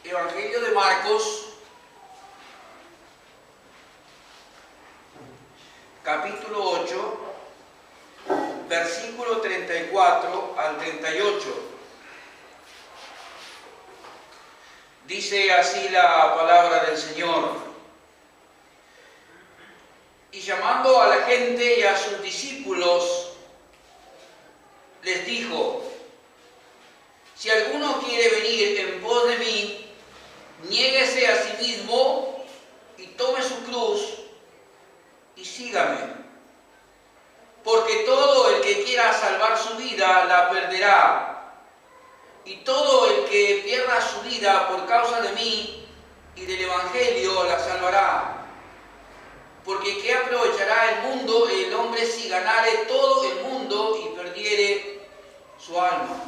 Evangelio de Marcos, capítulo 8, versículo 34 al 38. Dice así la palabra del Señor. Y llamando a la gente y a sus discípulos, les dijo: si alguno quiere venir en pos de mí, niéguese a sí mismo y tome su cruz y sígame. Porque todo el que quiera salvar su vida la perderá, y todo el que pierda su vida por causa de mí y del Evangelio la salvará. Porque ¿qué aprovechará el mundo el hombre si ganare todo el mundo y perdiere su alma?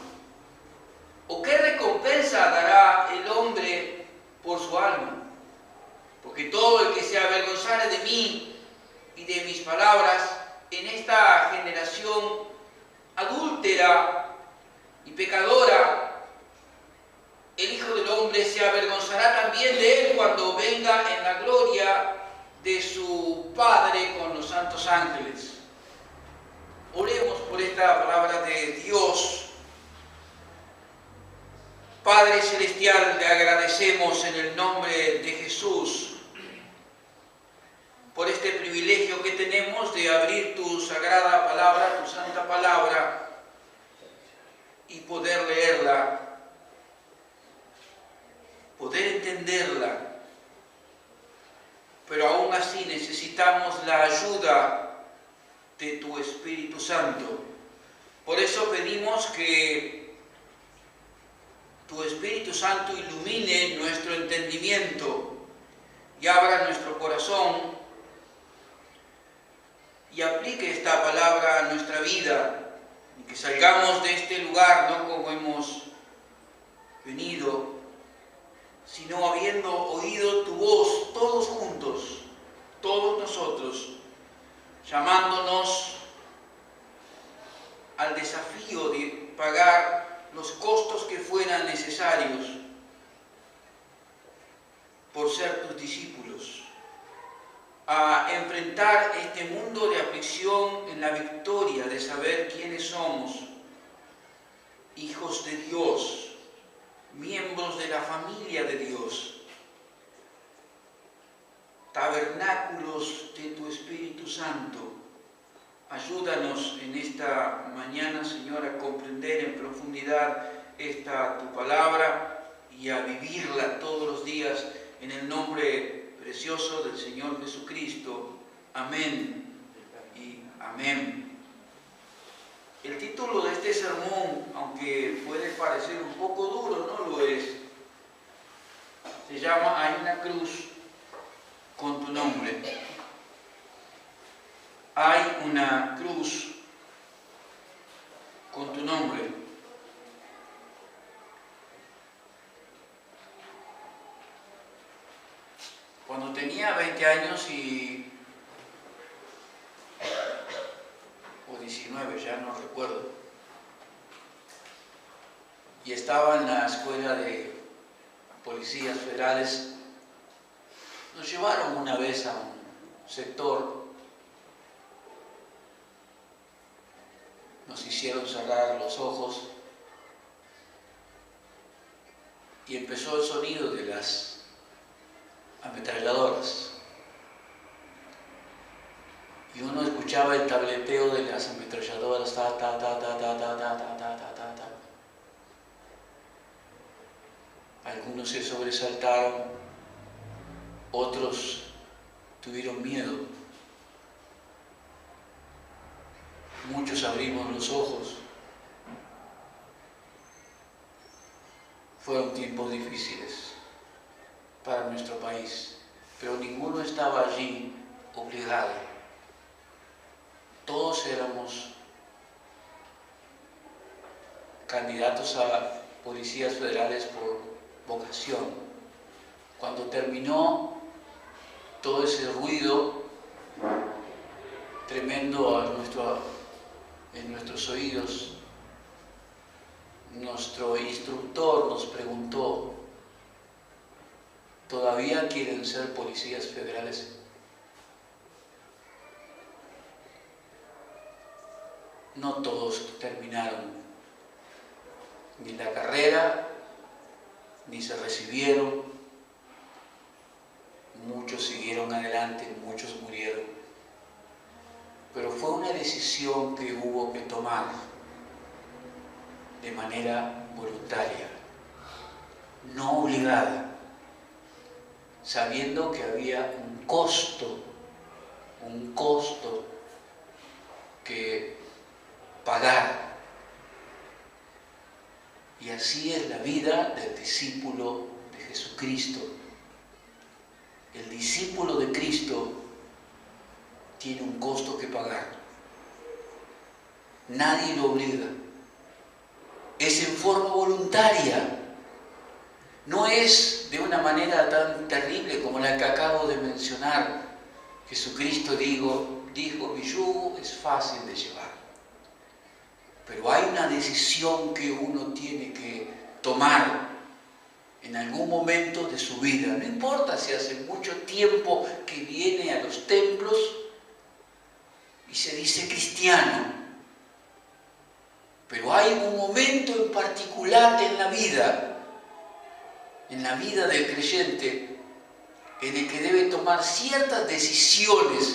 ¿O qué recompensa dará el hombre por su alma? Porque todo el que se avergonzare de mí y de mis palabras en esta generación adúltera y pecadora, el Hijo del Hombre se avergonzará también de él cuando venga en la gloria de su Padre con los santos ángeles. Oremos por esta palabra de Dios. Padre Celestial, te agradecemos en el nombre de Jesús por este privilegio que tenemos de abrir tu sagrada palabra, tu santa palabra, y poder leerla, poder entenderla. Pero aún así necesitamos la ayuda de tu Espíritu Santo. Por eso pedimos que tu Espíritu Santo ilumine nuestro entendimiento y abra nuestro corazón y aplique esta palabra a nuestra vida, y que salgamos de este lugar no como hemos venido, sino habiendo oído tu voz todos juntos, todos nosotros, llamándonos al desafío de pagar los costos que fueran necesarios por ser tus discípulos, a enfrentar este mundo de aflicción en la victoria de saber quiénes somos, hijos de Dios, miembros de la familia de Dios, tabernáculos de tu Espíritu Santo. Ayúdanos en esta mañana, Señor, a comprender en profundidad esta tu palabra y a vivirla todos los días en el nombre precioso del Señor Jesucristo. Amén y amén. El título de este sermón, aunque puede parecer un poco duro, no lo es. Se llama Hay una cruz con tu nombre. Hay una cruz con tu nombre. Cuando tenía 20 años o 19, ya no recuerdo, y estaba en la escuela de policías federales, nos llevaron una vez a un sector, nos hicieron cerrar los ojos y empezó el sonido de las ametralladoras. Y uno escuchaba el tableteo de las ametralladoras, ta, ta, ta, ta, ta, ta, ta, ta, ta, ta, ta, ta. Algunos se sobresaltaron, otros tuvieron miedo. Muchos abrimos los ojos. Fueron tiempos difíciles para nuestro país, pero ninguno estaba allí obligado. Todos éramos candidatos a policías federales por vocación. Cuando terminó todo ese ruido tremendo en nuestros oídos, nuestro instructor nos preguntó: todavía quieren ser policías federales. No todos terminaron ni la carrera, ni se recibieron. Muchos siguieron adelante, muchos murieron. Pero fue una decisión que hubo que tomar de manera voluntaria, no obligada, sabiendo que había un costo que pagar. Y así es la vida del discípulo de Jesucristo. El discípulo de Cristo tiene un costo que pagar. Nadie lo obliga. Es en forma voluntaria. No es de una manera tan terrible como la que acabo de mencionar. Jesucristo dijo, mi yugo es fácil de llevar. Pero hay una decisión que uno tiene que tomar en algún momento de su vida. No importa si hace mucho tiempo que viene a los templos y se dice cristiano. Pero hay un momento en particular en la vida del creyente, en el que debe tomar ciertas decisiones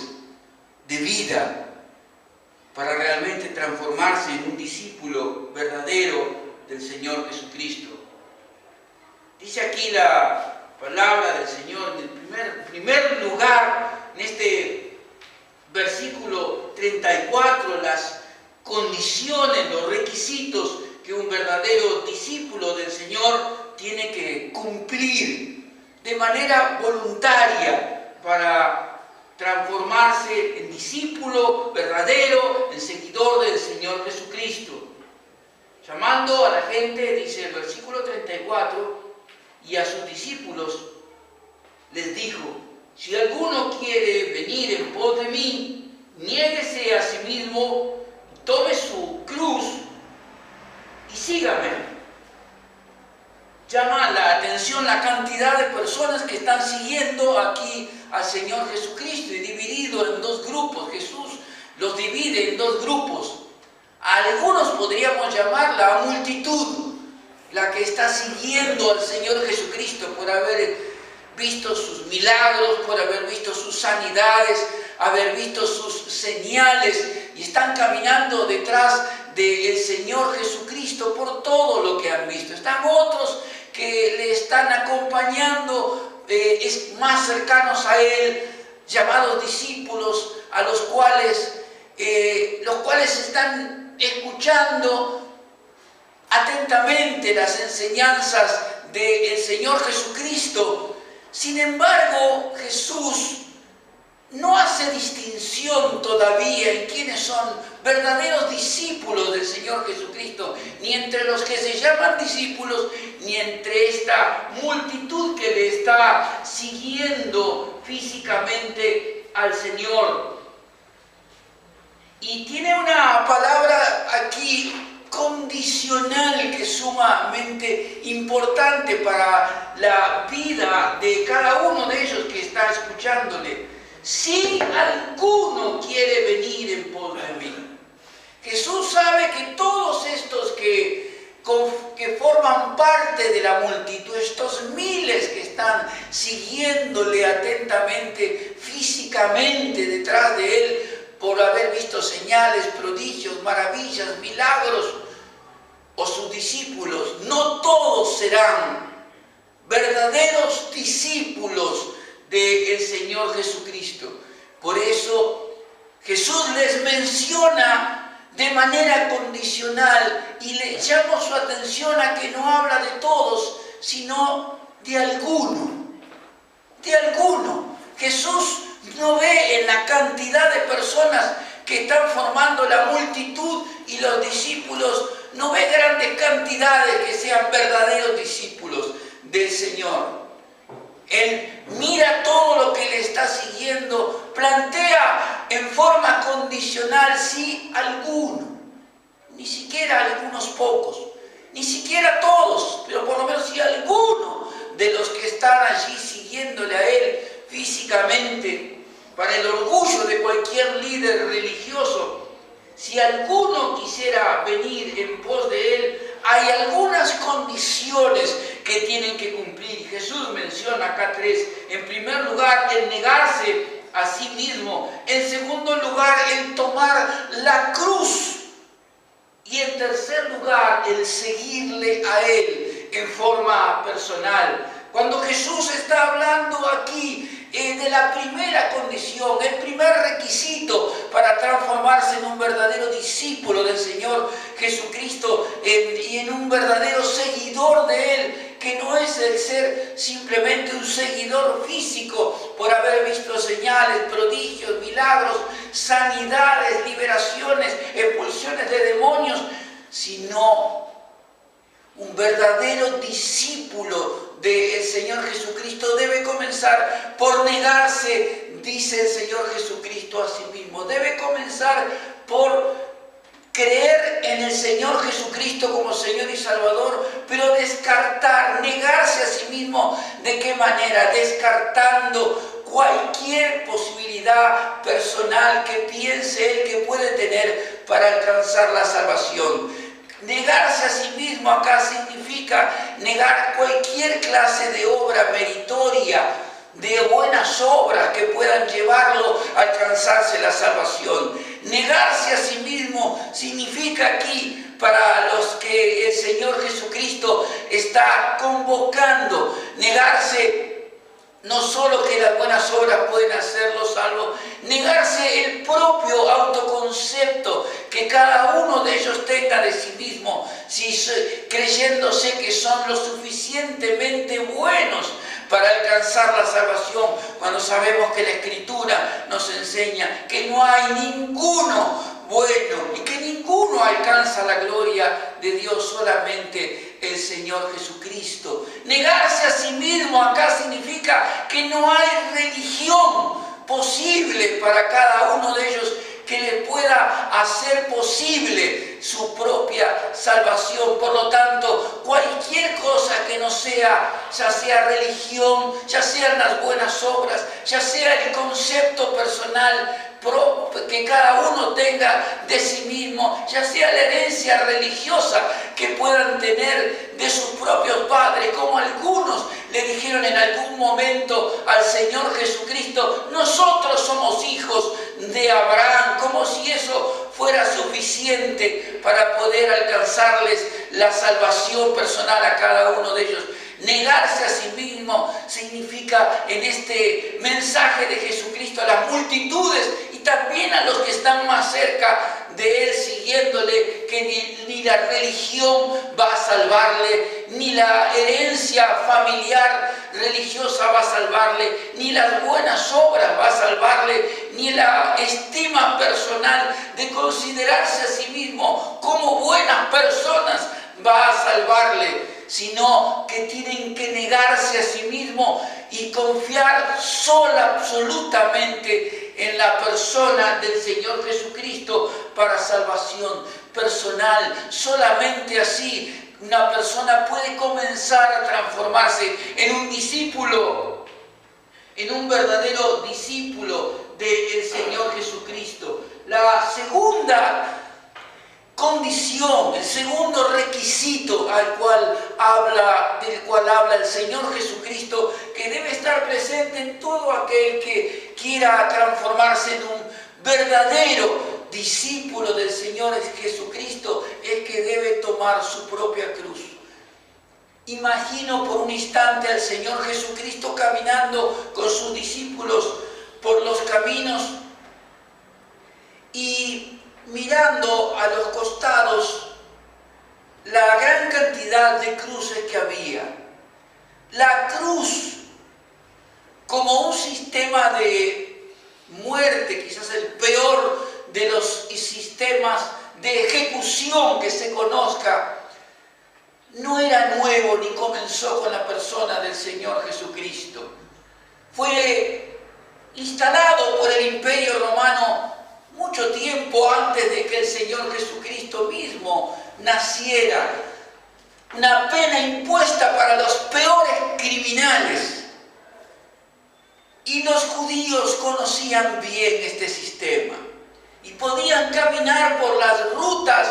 de vida para realmente transformarse en un discípulo verdadero del Señor Jesucristo. Dice aquí la palabra del Señor en primer lugar, en este versículo 34, las condiciones, los requisitos que un verdadero discípulo del Señor tiene que cumplir de manera voluntaria para transformarse en discípulo verdadero, en seguidor del Señor Jesucristo. Llamando a la gente, dice el versículo 34, y a sus discípulos les dijo: si alguno quiere venir en pos de mí, niéguese a sí mismo, tome su cruz y sígame. Llama la atención la cantidad de personas que están siguiendo aquí al Señor Jesucristo, y dividido en dos grupos. Jesús los divide en dos grupos. A algunos podríamos llamarla multitud, la que está siguiendo al Señor Jesucristo por haber visto sus milagros, por haber visto sus sanidades, haber visto sus señales, y están caminando detrás del Señor Jesucristo por todo lo que han visto. Están otros que le están acompañando, más cercanos a Él, llamados discípulos, a los cuales están escuchando atentamente las enseñanzas del Señor Jesucristo. Sin embargo, Jesús no hace distinción todavía en quiénes son verdaderos discípulos del Señor Jesucristo, ni entre los que se llaman discípulos, ni entre esta multitud que le está siguiendo físicamente al Señor. Y tiene una palabra aquí condicional que es sumamente importante para la vida de cada uno de ellos que está escuchándole. Si alguno quiere venir en pos de mí. Jesús sabe que todos estos que forman parte de la multitud, estos miles que están siguiéndole atentamente, físicamente detrás de Él, por haber visto señales, prodigios, maravillas, milagros, o sus discípulos, no todos serán verdaderos discípulos del Señor Jesucristo. Por eso Jesús les menciona de manera condicional y le llama su atención a que no habla de todos, sino de alguno. De alguno. Jesús no ve en la cantidad de personas que están formando la multitud y los discípulos, no ve grandes cantidades que sean verdaderos discípulos del Señor. Él mira todo lo que le está siguiendo, plantea en forma condicional, sí, alguno, ni siquiera algunos pocos, ni siquiera todos, pero por lo menos sí alguno de los que están allí siguiendo siguiéndole a Él físicamente, para el orgullo de cualquier líder religioso, si alguno quisiera venir en pos de Él, hay algunas condiciones que tienen que cumplir. Jesús menciona acá tres. En primer lugar, el negarse a sí mismo. En segundo lugar, el tomar la cruz. Y en tercer lugar, el seguirle a Él en forma personal. Cuando Jesús está hablando aquí de la primera condición, el primer requisito para transformarse en un verdadero discípulo del Señor Jesucristo y en un verdadero seguidor de Él, que no es el ser simplemente un seguidor físico por haber visto señales, prodigios, milagros, sanidades, liberaciones, expulsiones de demonios, sino un verdadero discípulo del Señor Jesucristo debe comenzar por negarse, dice el Señor Jesucristo a sí mismo. Debe comenzar por creer en el Señor Jesucristo como Señor y Salvador, pero descartar, negarse a sí mismo. ¿De qué manera? Descartando cualquier posibilidad personal que piense él que puede tener para alcanzar la salvación. Negarse a sí mismo acá significa negar cualquier clase de obra meritoria, de buenas obras que puedan llevarlo a alcanzarse la salvación. Negarse a sí mismo significa aquí, para los que el Señor Jesucristo está convocando, negarse no solo que las buenas obras pueden hacerlo salvo, negarse el propio autoconcepto que cada uno de ellos tenga de sí mismo, creyéndose que son lo suficientemente buenos para alcanzar la salvación, cuando sabemos que la Escritura nos enseña que no hay ninguno bueno y que ninguno alcanza la gloria de Dios, solamente el Señor Jesucristo. Negarse a sí mismo acá significa que no hay religión posible para cada uno de ellos que le pueda hacer posible su propia salvación. Por lo tanto, cualquier cosa que no sea, ya sea religión, ya sean las buenas obras, ya sea el concepto personal que cada uno tenga de sí mismo, ya sea la herencia religiosa que puedan tener de sus propios padres, como algunos le dijeron en algún momento al Señor Jesucristo: nosotros somos hijos de Abraham, como si eso fuera suficiente para poder alcanzarles la salvación personal a cada uno de ellos. Negarse a sí mismo significa, en este mensaje de Jesucristo, a las multitudes y también a los que están más cerca de Él siguiéndole, que ni la religión va a salvarle, ni la herencia familiar religiosa va a salvarle, ni las buenas obras va a salvarle, ni la estima personal de considerarse a sí mismo como buenas personas va a salvarle, sino que tienen que negarse a sí mismo y confiar sola, absolutamente, en la persona del Señor Jesucristo para salvación personal. Solamente así una persona puede comenzar a transformarse en un discípulo, en un verdadero discípulo del Señor Jesucristo. La segunda condición, el segundo requisito del cual habla el Señor Jesucristo, que debe estar presente en todo aquel que quiera transformarse en un verdadero discípulo del Señor Jesucristo, es que debe tomar su propia cruz. Imagino por un instante al Señor Jesucristo caminando con sus discípulos por los caminos y mirando a los costados la gran cantidad de cruces que había. La cruz como un sistema de muerte, quizás el peor de los sistemas de ejecución que se conozca, no era nuevo ni comenzó con la persona del Señor Jesucristo. Fue instalado por el Imperio Romano mucho tiempo antes de que el Señor Jesucristo mismo naciera. Una pena impuesta para los peores criminales. judíos conocían bien este sistema y podían caminar por las rutas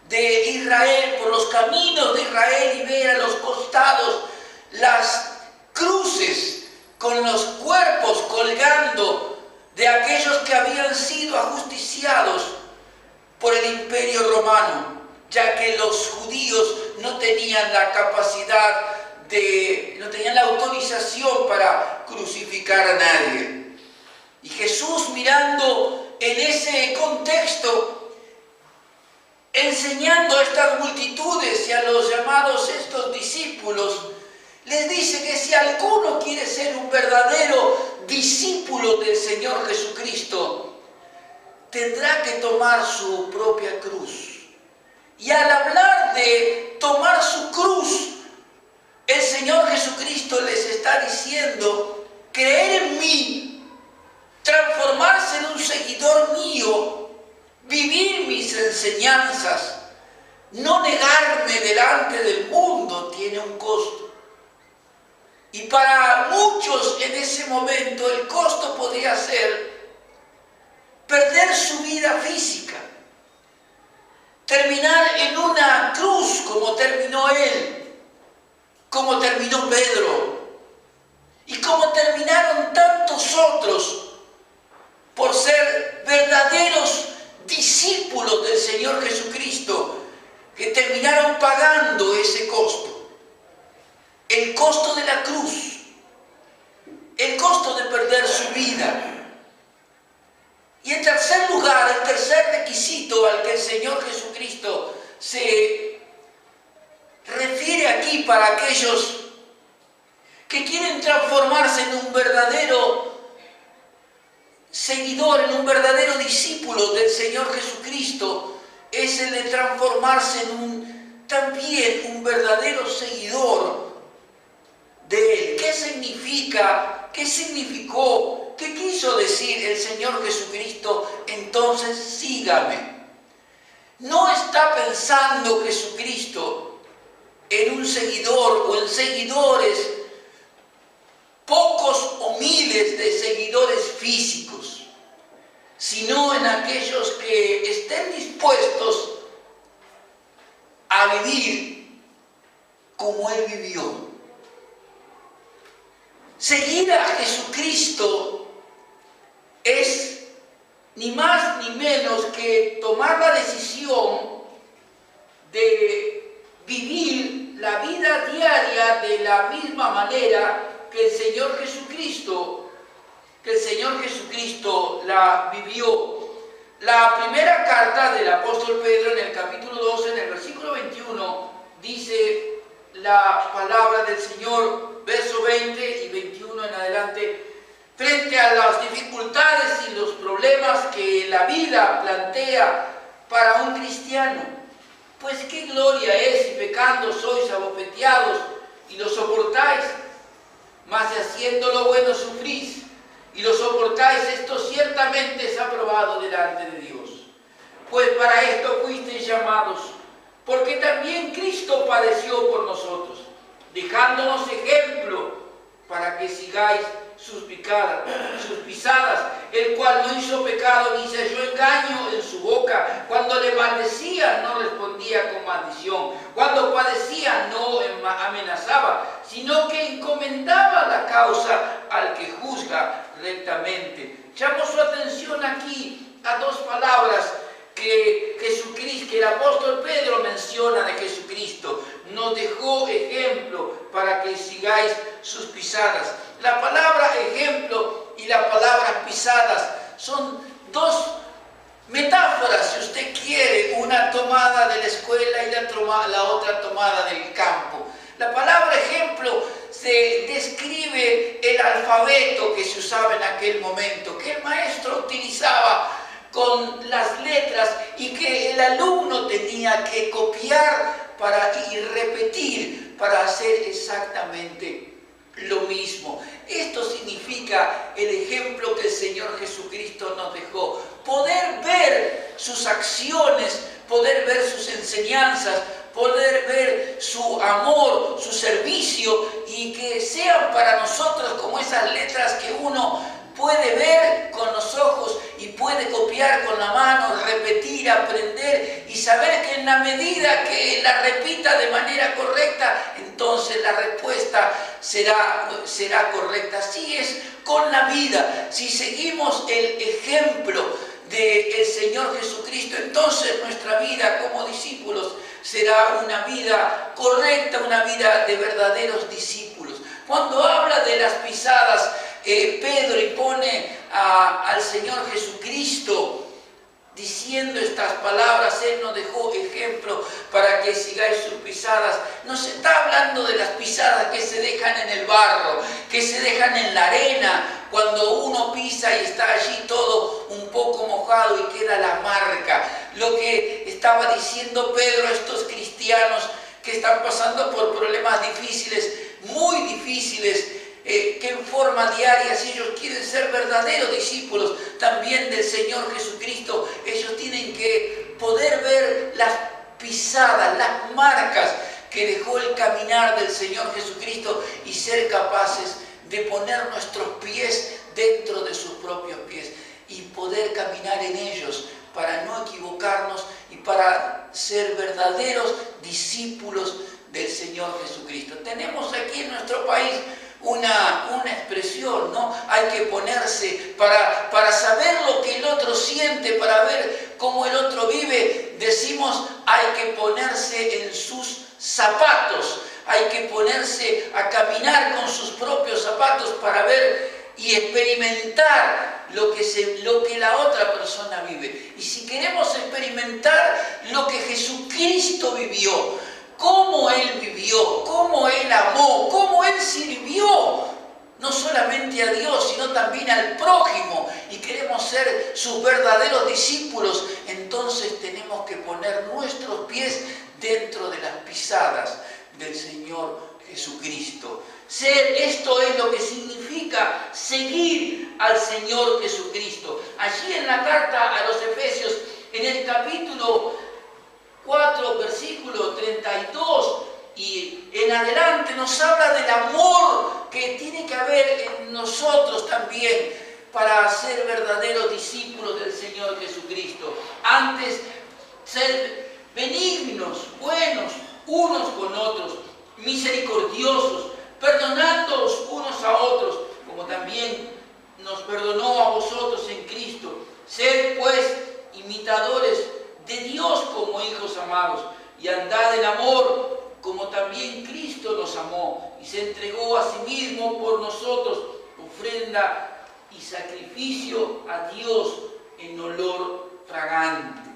de Israel, por los caminos de Israel, y ver a los costados las cruces con los cuerpos colgando de aquellos que habían sido ajusticiados por el Imperio Romano, ya que los judíos no tenían la capacidad no tenían la autorización para crucificar a nadie. Y Jesús, mirando en ese contexto, enseñando a estas multitudes y a los llamados estos discípulos, les dice que si alguno quiere ser un verdadero discípulo del Señor Jesucristo, tendrá que tomar su propia cruz. Y al hablar de tomar su cruz, el Señor Jesucristo les está diciendo: creer en mí, transformarse en un seguidor mío, vivir mis enseñanzas, no negarme delante del mundo, tiene un costo. Y para muchos en ese momento el costo podría ser perder su vida física, terminar en una cruz como terminó él, como terminó Pedro y como terminaron tantos otros, por ser verdaderos discípulos del Señor Jesucristo, que terminaron pagando ese costo, el costo de la cruz, el costo de perder su vida. Y en tercer lugar, el tercer requisito al que el Señor Jesucristo se refiere aquí para aquellos que quieren transformarse en un verdadero seguidor, en un verdadero discípulo del Señor Jesucristo, es el de transformarse en también un verdadero seguidor de Él. ¿Qué significa? ¿Qué significó? ¿Qué quiso decir el Señor Jesucristo? Entonces sígame. No está pensando Jesucristo en un seguidor o en seguidores, pocos o miles de seguidores físicos, sino en aquellos que estén dispuestos a vivir como Él vivió. Seguir a Jesucristo es ni más ni menos que tomar la decisión de vivir la vida diaria de la misma manera que el Señor Jesucristo la vivió. La primera carta del apóstol Pedro, en el capítulo 12, en el versículo 21, dice la palabra del Señor, verso 20 y 21 en adelante: frente a las dificultades y los problemas que la vida plantea para un cristiano, pues qué gloria es si pecando sois abofeteados y lo soportáis, mas si haciendo lo bueno sufrís y lo soportáis, esto ciertamente es aprobado delante de Dios. Pues para esto fuisteis llamados, porque también Cristo padeció por nosotros, dejándonos ejemplo para que sigáis sus pisadas, el cual no hizo pecado ni se halló engaño en su boca. Cuando le maldecía no respondía con maldición, cuando padecía no amenazaba, sino que encomendaba la causa al que juzga rectamente. Llamo su atención aquí a dos palabras que el apóstol Pedro menciona de Jesucristo: nos dejó ejemplo para que sigáis sus pisadas. La palabra ejemplo y la palabra pisadas son dos metáforas, si usted quiere, una tomada de la escuela y la otra tomada del campo. La palabra ejemplo se describe el alfabeto que se usaba en aquel momento, que el maestro utilizaba con las letras y que el alumno tenía que copiar y repetir para hacer exactamente lo mismo. Esto significa el ejemplo que el Señor Jesucristo nos dejó. Poder ver sus acciones, poder ver sus enseñanzas, poder ver su amor, su servicio, y que sean para nosotros como esas letras que uno puede ver con los ojos y puede copiar con la mano, repetir, aprender y saber que en la medida que la repita de manera correcta, entonces la respuesta será correcta. Así es con la vida. Si seguimos el ejemplo del Señor Jesucristo, entonces nuestra vida como discípulos será una vida correcta, una vida de verdaderos discípulos. Cuando habla de las pisadas, Pedro y pone al Señor Jesucristo diciendo estas palabras, Él nos dejó ejemplo para que sigáis sus pisadas. Nos está hablando de las pisadas que se dejan en el barro, que se dejan en la arena, cuando uno pisa y está allí todo un poco mojado y queda la marca. Lo que estaba diciendo Pedro a estos cristianos que están pasando por problemas difíciles, muy difíciles, que en forma diaria, si ellos quieren ser verdaderos discípulos también del Señor Jesucristo, ellos tienen que poder ver las pisadas, las marcas que dejó el caminar del Señor Jesucristo y ser capaces de poner nuestros pies dentro de sus propios pies y poder caminar en ellos para no equivocarnos y para ser verdaderos discípulos del Señor Jesucristo. Tenemos aquí en nuestro país una expresión, ¿no? Hay que ponerse para saber lo que el otro siente, para ver cómo el otro vive. Decimos, hay que ponerse en sus zapatos, hay que ponerse a caminar con sus propios zapatos para ver y experimentar lo que la otra persona vive. Y si queremos experimentar lo que Jesucristo vivió, cómo Él vivió, cómo Él amó, cómo Él sirvió, no solamente a Dios, sino también al prójimo, y queremos ser sus verdaderos discípulos, entonces tenemos que poner nuestros pies dentro de las pisadas del Señor Jesucristo. Esto es lo que significa seguir al Señor Jesucristo. Allí en la carta a los Efesios, en el capítulo 4, versículo 32 y en adelante, nos habla del amor que tiene que haber en nosotros también para ser verdaderos discípulos del Señor Jesucristo. Antes, ser benignos, buenos, unos con otros, misericordiosos, perdonándoos unos a otros, como también nos perdonó a vosotros en Cristo. Sed pues imitadores de Dios como hijos amados, y andad en amor, como también Cristo nos amó, y se entregó a sí mismo por nosotros, ofrenda y sacrificio a Dios en olor fragante.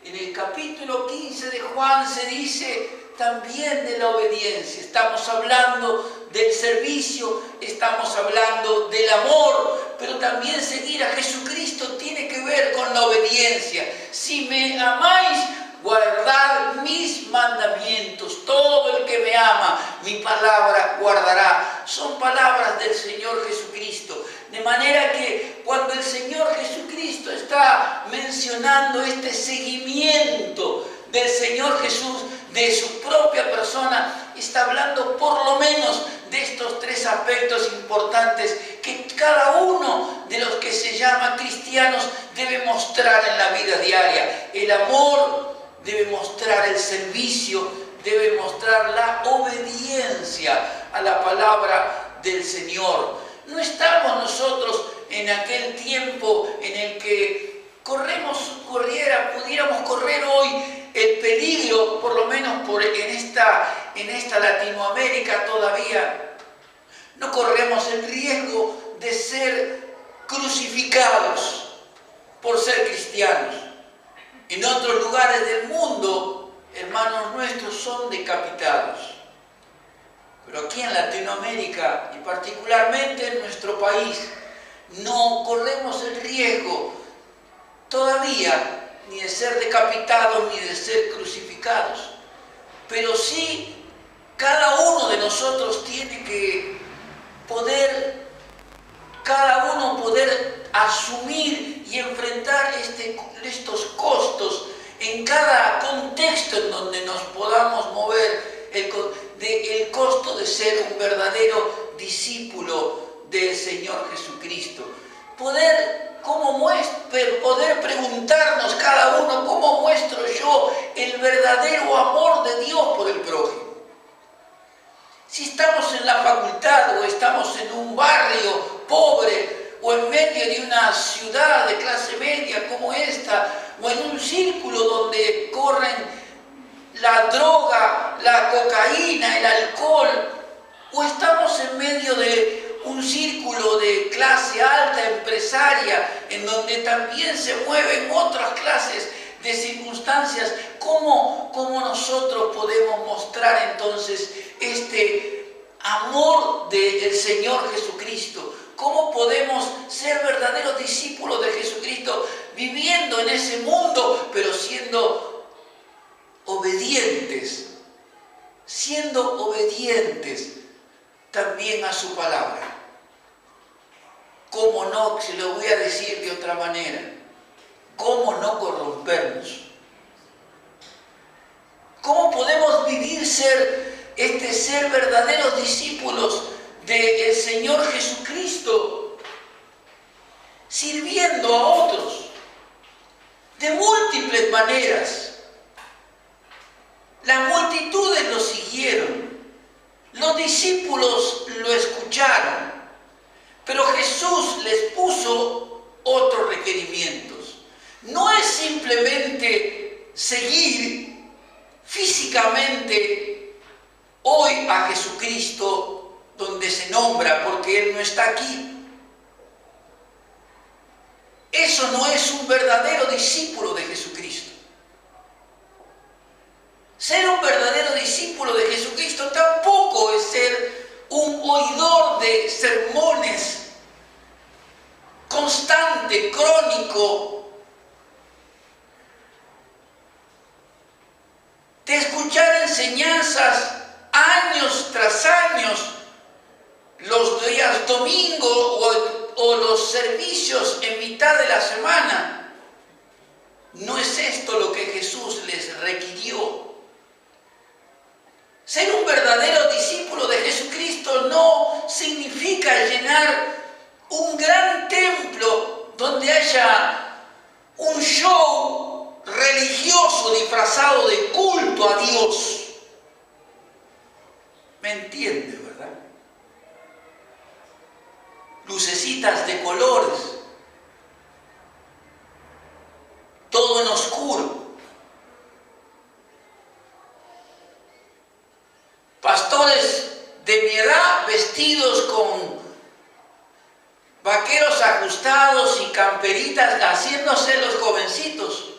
En el capítulo 15 de Juan se dice también de la obediencia. Estamos hablando del servicio, estamos hablando del amor, pero también seguir a Jesucristo tiene que ver con la obediencia. Si me amáis, guardad mis mandamientos. Todo el que me ama, mi palabra guardará. Son palabras del Señor Jesucristo. De manera que cuando el Señor Jesucristo está mencionando este seguimiento del Señor Jesús, de su propia persona, está hablando por lo menos de estos tres aspectos importantes que cada uno de los que se llama cristianos debe mostrar en la vida diaria. El amor, debe mostrar el servicio, debe mostrar la obediencia a la palabra del Señor. No estamos nosotros en aquel tiempo en el que pudiéramos correr hoy el peligro, por lo menos en esta Latinoamérica todavía, no corremos el riesgo de ser crucificados por ser cristianos. En otros lugares del mundo, hermanos nuestros son decapitados. Pero aquí en Latinoamérica, y particularmente en nuestro país, no corremos el riesgo todavía ni de ser decapitados ni de ser crucificados. Pero sí, cada uno de nosotros tiene que cada uno poder asumir y enfrentar estos costos en cada contexto en donde nos podamos mover, el costo de ser un verdadero discípulo del Señor Jesucristo. poder preguntarnos cada uno, ¿cómo muestro yo el verdadero amor de Dios por el prójimo? Si estamos en la facultad o estamos en un barrio pobre o en medio de una ciudad de clase media como esta, o en un círculo donde corren la droga, la cocaína, el alcohol, o estamos en medio de un círculo de clase alta empresaria en donde también se mueven otras clases de circunstancias, ¿cómo nosotros podemos mostrar entonces este amor del Señor Jesucristo? ¿Cómo podemos ser verdaderos discípulos de Jesucristo viviendo en ese mundo, pero siendo obedientes también a su palabra? ¿Cómo no? Se lo voy a decir de otra manera. ¿Cómo no corrompernos? ¿Cómo podemos vivir ser verdaderos discípulos del Señor Jesucristo, sirviendo a otros de múltiples maneras? Las multitudes lo siguieron, los discípulos lo escucharon, pero Jesús les puso otros requerimientos. No es simplemente seguir físicamente hoy a Jesucristo donde se nombra, porque Él no está aquí. Eso no es un verdadero discípulo de Jesucristo. Ser un verdadero discípulo de Jesucristo tampoco es ser un oidor de sermones constante, crónico, de escuchar enseñanzas años tras años, los días domingo o los servicios en mitad de la semana. No es esto lo que Jesús les requirió. Ser un verdadero discípulo de Jesucristo no significa llenar un gran templo donde haya un show religioso disfrazado de culto a Dios. ¿Me entiende, verdad? Lucecitas de colores, todo en oscuro. Pastores de mi edad vestidos con vaqueros ajustados y camperitas, haciéndose los jovencitos.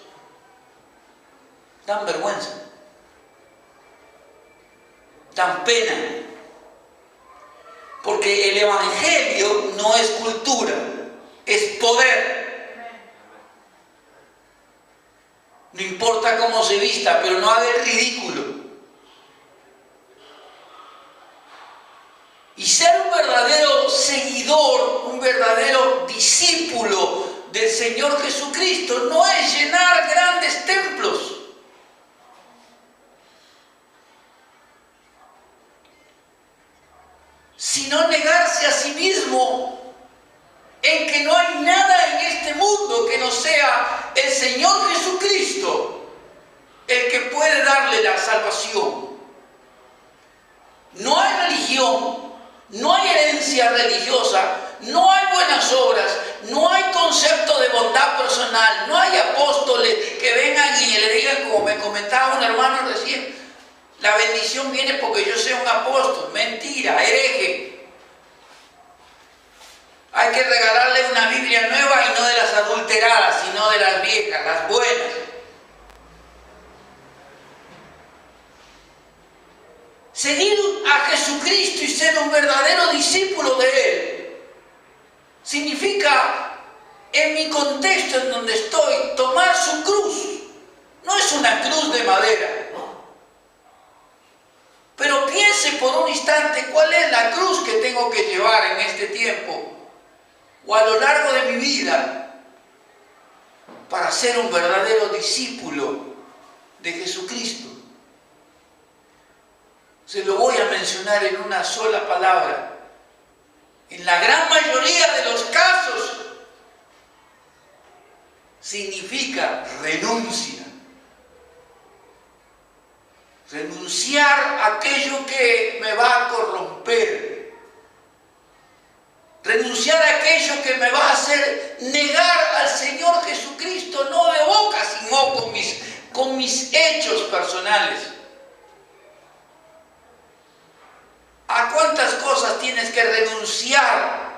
Dan vergüenza, dan pena, porque el Evangelio no es cultura, es poder. No importa cómo se vista, pero no haga el ridículo. Y ser un verdadero seguidor, un verdadero discípulo del Señor Jesucristo no es llenar grandes templos, sino negarse a sí mismo en que no hay nada en este mundo que no sea el Señor Jesucristo el que puede darle la salvación. No hay religión, no hay herencia religiosa, no hay buenas obras, no hay concepto de bondad personal, no hay apóstoles que vengan y le digan, como me comentaba un hermano recién, la bendición viene porque yo sea un apóstol. Mentira, hereje. Hay que regalarle una Biblia nueva y no de las adulteradas, sino de las viejas, las buenas. Seguir a Jesucristo y ser un verdadero discípulo de Él significa, en mi contexto en donde estoy, tomar su cruz. No es una cruz de madera. Pero piense por un instante cuál es la cruz que tengo que llevar en este tiempo o a lo largo de mi vida para ser un verdadero discípulo de Jesucristo. Se lo voy a mencionar en una sola palabra. En la gran mayoría de los casos significa renuncia. Renunciar a aquello que me va a corromper. Renunciar a aquello que me va a hacer negar al Señor Jesucristo, no de boca, sino con mis hechos personales. ¿A cuántas cosas tienes que renunciar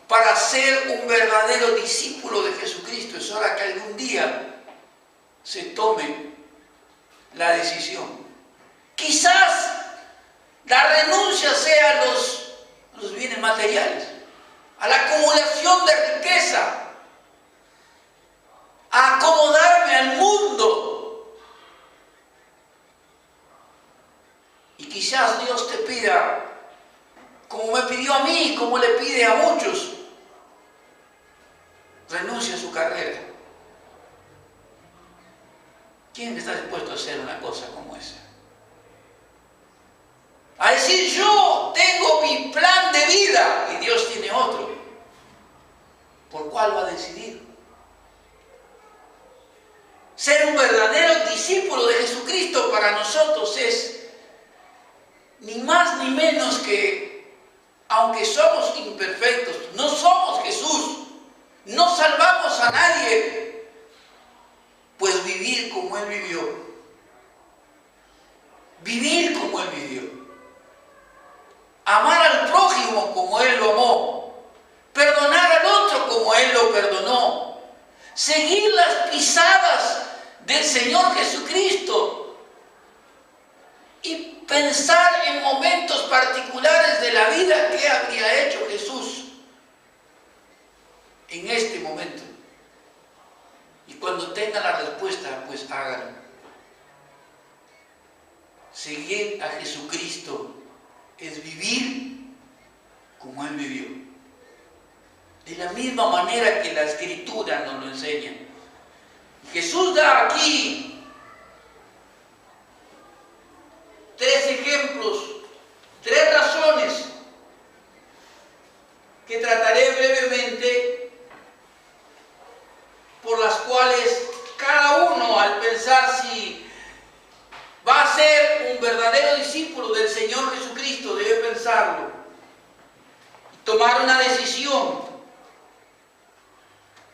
para ser un verdadero discípulo de Jesucristo? Es hora que algún día se tome la decisión. Quizás la renuncia sea a los bienes materiales, a la acumulación de riqueza, a acomodarme al mundo. Y quizás Dios te pida, como me pidió a mí, como le pide a muchos, renuncie a su carrera. ¿Quién está dispuesto a hacer una cosa como esa? A decir, yo tengo mi plan de vida y Dios tiene otro. ¿Por cuál va a decidir? Ser un verdadero discípulo de Jesucristo para nosotros es ni más ni menos que, aunque somos imperfectos, no somos Jesús, no salvamos a nadie, pues vivir como Él vivió. Vivir como Él vivió. Amar al prójimo como Él lo amó. Perdonar al otro como Él lo perdonó. Seguir las pisadas del Señor Jesucristo. Y pensar en momentos particulares de la vida que habría hecho Jesús en este momento. Y cuando tenga la respuesta, pues háganlo. Seguir a Jesucristo es vivir como Él vivió. De la misma manera que la Escritura nos lo enseña. Jesús da aquí 3 ejemplos, 3 razones que trataré brevemente, por las cuales cada uno, al pensar si va a ser un verdadero discípulo del Señor Jesucristo, debe pensarlo y tomar una decisión.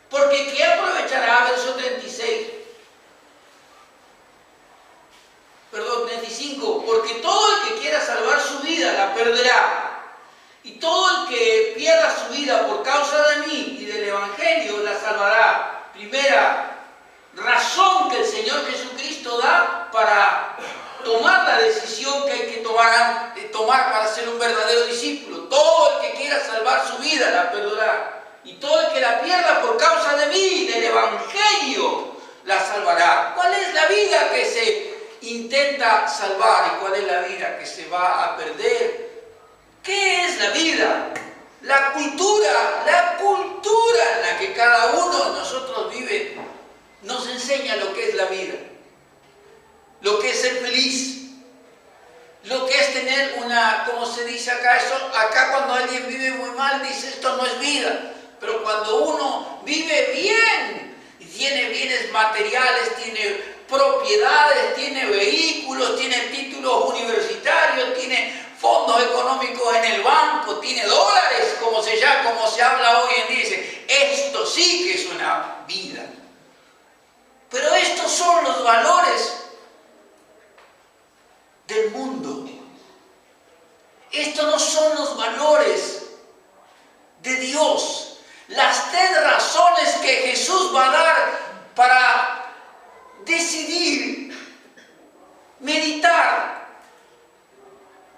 Porque ¿qué aprovechará? Verso 35. Porque todo el que quiera salvar su vida la perderá. Y todo el que pierda su vida por causa de mí y del Evangelio la salvará. Primera razón que el Señor Jesucristo da para tomar la decisión que hay que tomar para ser un verdadero discípulo. Todo el que quiera salvar su vida la perderá. Y todo el que la pierda por causa de mí y del Evangelio la salvará. ¿Cuál es la vida que se intenta salvar y cuál es la vida que se va a perder? ¿Qué es la vida? La cultura en la que cada uno de nosotros vive nos enseña lo que es la vida, lo que es ser feliz, lo que es tener una, como se dice acá, acá cuando alguien vive muy mal dice esto no es vida, pero cuando uno vive bien y tiene bienes materiales, tiene propiedades, tiene vehículos, tiene títulos universitarios, tiene fondos económicos en el banco, tiene dólares, como se habla hoy en día, dice, esto sí que es una vida. Pero estos son los valores del mundo. Estos no son los valores de Dios. Las 3 razones que Jesús va a dar para decidir, meditar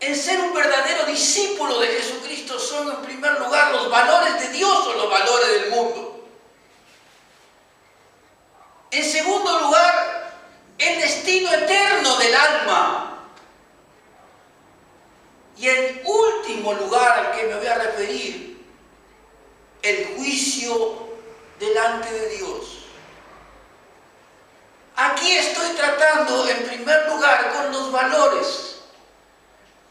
en ser un verdadero discípulo de Jesucristo son en primer lugar los valores de Dios o los valores del mundo. En segundo lugar, el destino eterno del alma. Y en último lugar al que me voy a referir, el juicio delante de Dios. Aquí estoy tratando en primer lugar con los valores.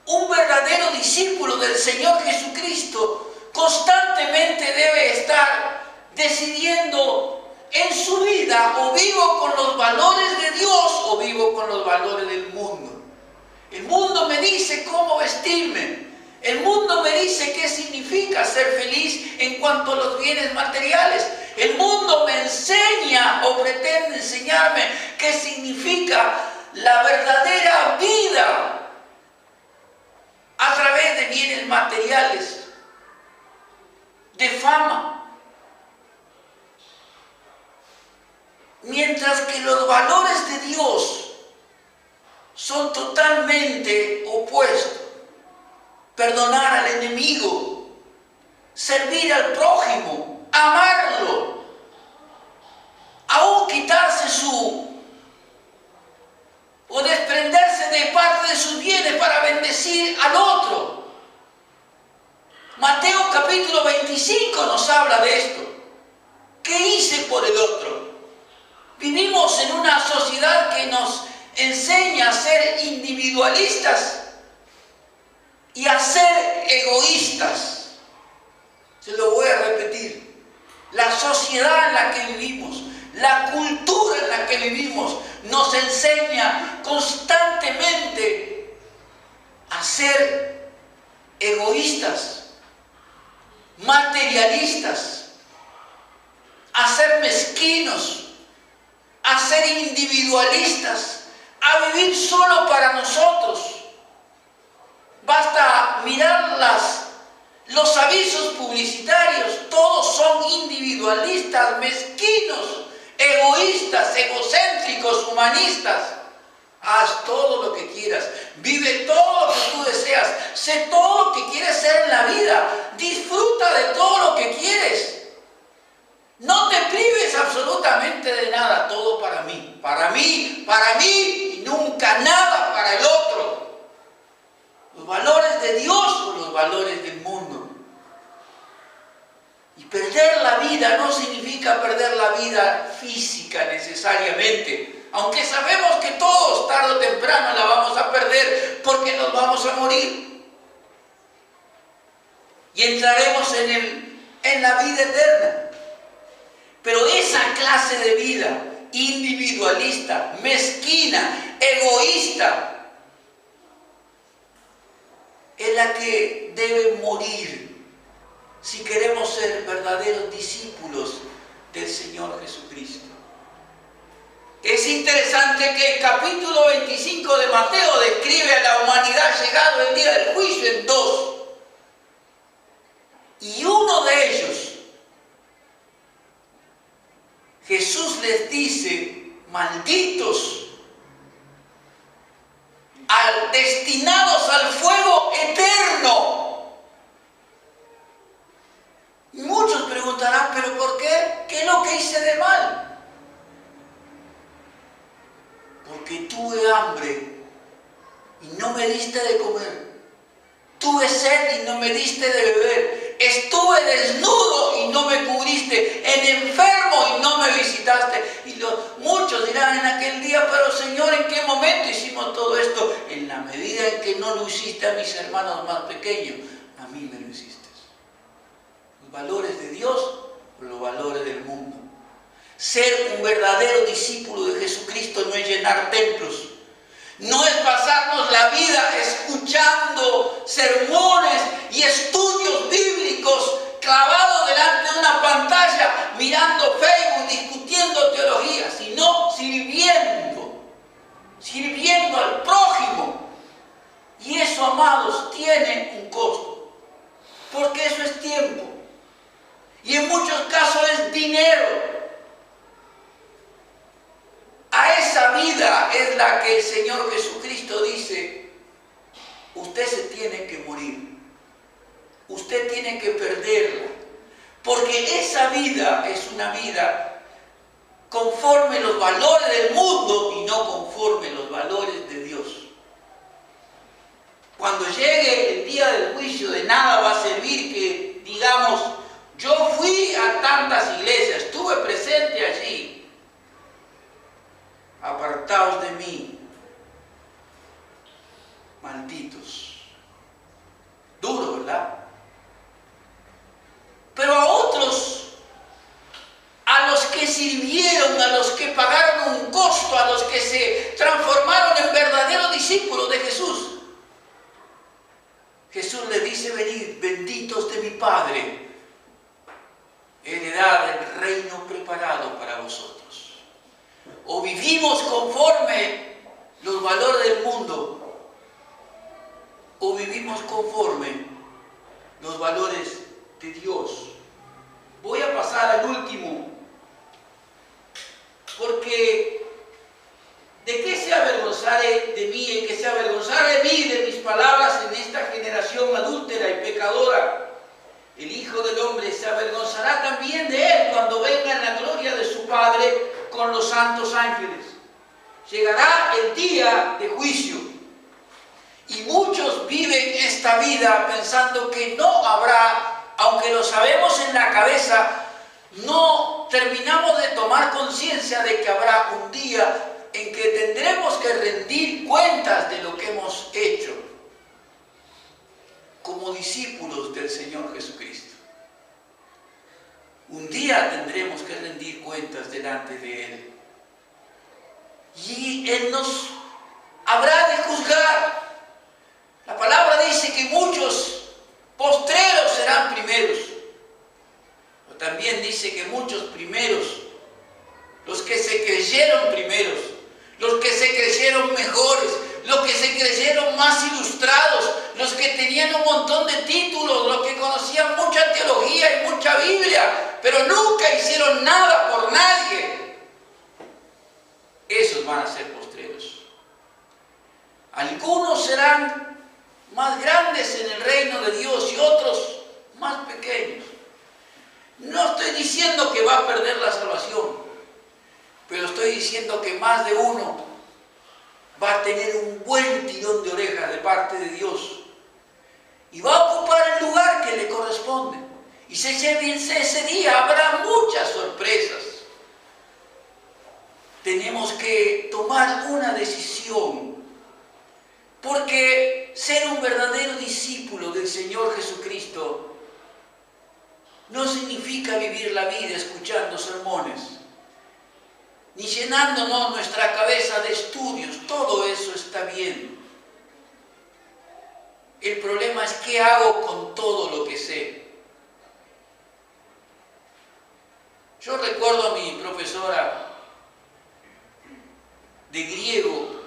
Un verdadero discípulo del Señor Jesucristo constantemente debe estar decidiendo en su vida, o vivo con los valores de Dios o vivo con los valores del mundo. El mundo me dice cómo vestirme. El mundo me dice qué significa ser feliz en cuanto a los bienes materiales. El mundo me enseña o pretende enseñarme qué significa la verdadera vida a través de bienes materiales, de fama. Mientras que los valores de Dios son totalmente opuestos. Perdonar al enemigo, servir al prójimo, amarlo, aún quitarse o desprenderse de parte de sus bienes para bendecir al otro. Mateo capítulo 25 nos habla de esto. ¿Qué hice por el otro? Vivimos en una sociedad que nos enseña a ser individualistas y a ser egoístas. Se lo voy a repetir. La sociedad en la que vivimos, la cultura en la que vivimos, nos enseña constantemente a ser egoístas, materialistas, a ser mezquinos, a ser individualistas, a vivir solo para nosotros. Basta mirar los avisos publicitarios, todos son individualistas, mezquinos, egoístas, egocéntricos, humanistas. Haz todo lo que quieras, vive todo lo que tú deseas, sé todo lo que quieres ser en la vida, disfruta de todo lo que quieres. No te prives absolutamente de nada, todo para mí, y nunca nada para el otro. Los valores de Dios o los valores del mundo. Y perder la vida no significa perder la vida física necesariamente, aunque sabemos que todos tarde o temprano la vamos a perder porque nos vamos a morir. Y entraremos en la vida eterna. Pero esa clase de vida individualista, mezquina, egoísta, es la que debe morir si queremos ser verdaderos discípulos del Señor Jesucristo. Es interesante que el capítulo 25 de Mateo describe a la humanidad llegado el día del juicio en dos. Y uno de ellos, Jesús les dice, malditos, destinados al fuego eterno. Y muchos preguntarán, ¿pero por qué? ¿Qué es lo que hice de mal? Porque tuve hambre y no me diste de comer. Tuve sed y no me diste de beber. Estuve desnudo y no me cubriste. Enfermo y no me visitaste. Y muchos dirán en aquel día, pero Señor, ¿en qué momento hicimos todo esto? En la medida en que no lo hiciste a mis hermanos más pequeños, a mí me lo hiciste. ¿Los valores de Dios o los valores del mundo? Ser un verdadero discípulo de Jesucristo no es llenar templos. No es pasarnos la vida escuchando sermones y estudios bíblicos clavados delante de una pantalla, mirando Facebook, discutiendo teología, sino sirviendo al prójimo. Y eso, amados, tiene un costo, porque eso es tiempo. Y en muchos casos es dinero. A esa vida es la que el Señor Jesucristo dice, usted se tiene que morir, usted tiene que perderla, porque esa vida es una vida conforme los valores del mundo y no conforme los valores de Dios. Cuando llegue el día del juicio, de nada va a servir que digamos, yo fui a tantas iglesias, estuve presente allí. Apartaos de mí, malditos. Duro, ¿verdad? Pero a otros, a los que sirvieron Padre, heredad del reino preparado para vosotros. O vivimos conforme los valores del mundo, o vivimos conforme los valores de Dios. Voy a pasar al último, porque ¿de qué se avergonzaré de mí? El que se avergonzare de mí, de mis palabras en esta generación adúltera y pecadora, el Hijo del Hombre se avergonzará también de él cuando venga en la gloria de su Padre con los santos ángeles. Llegará el día de juicio y muchos viven esta vida pensando que no habrá, aunque lo sabemos en la cabeza, no terminamos de tomar conciencia de que habrá un día en que tendremos que rendir cuentas de lo que hemos hecho como discípulos del Señor Jesucristo. Un día tendremos que rendir cuentas delante de Él. Y Él nos habrá de juzgar. La palabra dice que muchos postreros serán primeros. Pero también dice que muchos primeros, los que se creyeron primeros, los que se creyeron mejores, los que se creyeron más ilustrados, los que tenían un montón de títulos, los que conocían mucha teología y mucha Biblia, pero nunca hicieron nada por nadie. Esos van a ser postreros. Algunos serán más grandes en el reino de Dios y otros más pequeños. No estoy diciendo que va a perder la salvación, pero estoy diciendo que más de uno va a tener un buen tirón de orejas de parte de Dios y va a ocupar el lugar que le corresponde. Y ese día habrá muchas sorpresas. Tenemos que tomar una decisión, porque ser un verdadero discípulo del Señor Jesucristo no significa vivir la vida escuchando sermones, ni llenándonos nuestra cabeza de estudios. Todo eso está bien. El problema es qué hago con todo lo que sé. Yo recuerdo a mi profesora de griego,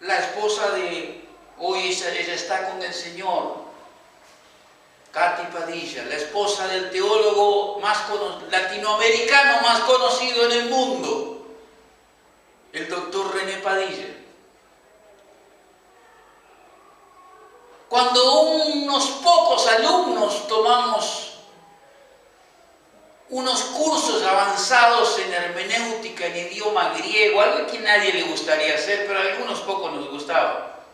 la esposa de, hoy ella está con el Señor, Katy Padilla, la esposa del teólogo latinoamericano más conocido en el mundo, el doctor René Padilla. Cuando unos pocos alumnos tomamos unos cursos avanzados en hermenéutica en idioma griego, algo que a nadie le gustaría hacer, pero a algunos pocos nos gustaba.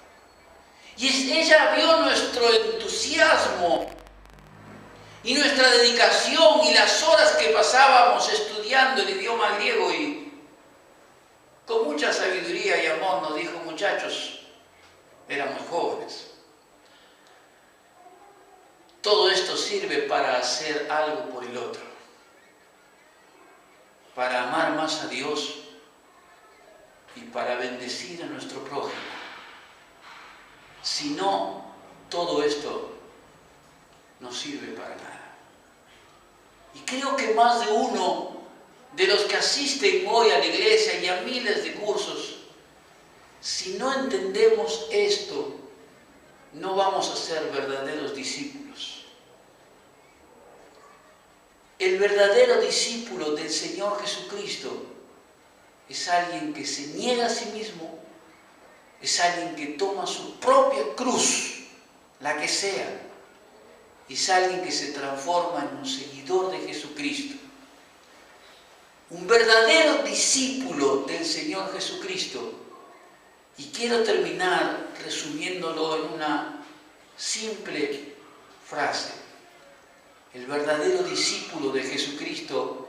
Y ella vio nuestro entusiasmo y nuestra dedicación y las horas que pasábamos estudiando el idioma griego, y con mucha sabiduría y amor nos dijo: muchachos, éramos jóvenes, todo esto sirve para hacer algo por el otro, para amar más a Dios y para bendecir a nuestro prójimo. Si no, todo esto no sirve para nada. Y creo que más de uno de los que asisten hoy a la iglesia y a miles de cursos, si no entendemos esto, no vamos a ser verdaderos discípulos. El verdadero discípulo del Señor Jesucristo es alguien que se niega a sí mismo, es alguien que toma su propia cruz, la que sea, es alguien que se transforma en un seguidor de Jesucristo. Un verdadero discípulo del Señor Jesucristo. Y quiero terminar resumiéndolo en una simple frase. El verdadero discípulo de Jesucristo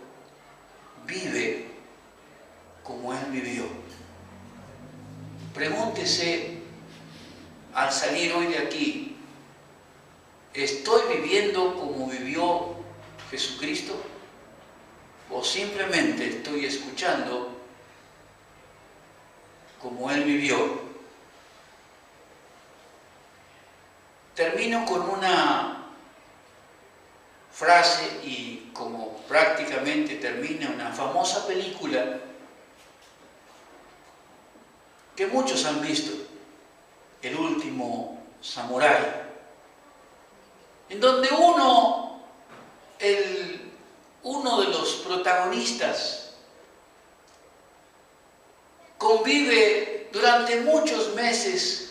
vive como Él vivió. Pregúntese al salir hoy de aquí: ¿estoy viviendo como vivió Jesucristo? ¿O simplemente estoy escuchando como Él vivió? termino con una frase y como prácticamente termina una famosa película que muchos han visto, El último samurái, en donde uno de los protagonistas convive durante muchos meses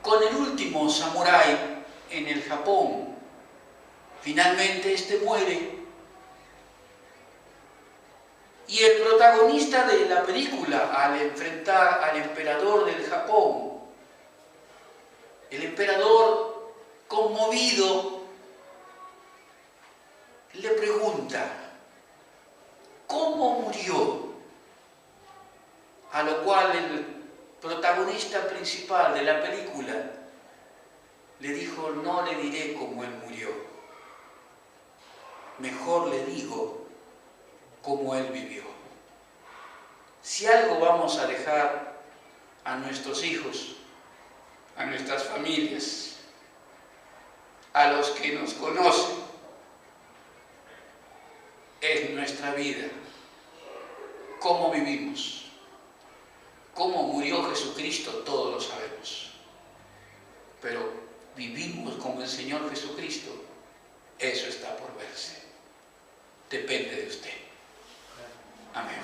con el último samurái en el Japón. Finalmente este muere y el protagonista de la película, al enfrentar al emperador del Japón, el emperador, conmovido, le pregunta: ¿cómo murió? A lo cual el protagonista principal de la película le dijo: no le diré cómo él murió, mejor le digo cómo él vivió. Si algo vamos a dejar a nuestros hijos, a nuestras familias, a los que nos conocen, es nuestra vida, cómo vivimos. Cómo murió Jesucristo, todos lo sabemos. Pero vivimos como el Señor Jesucristo, eso está por verse. Depende de usted. Amén.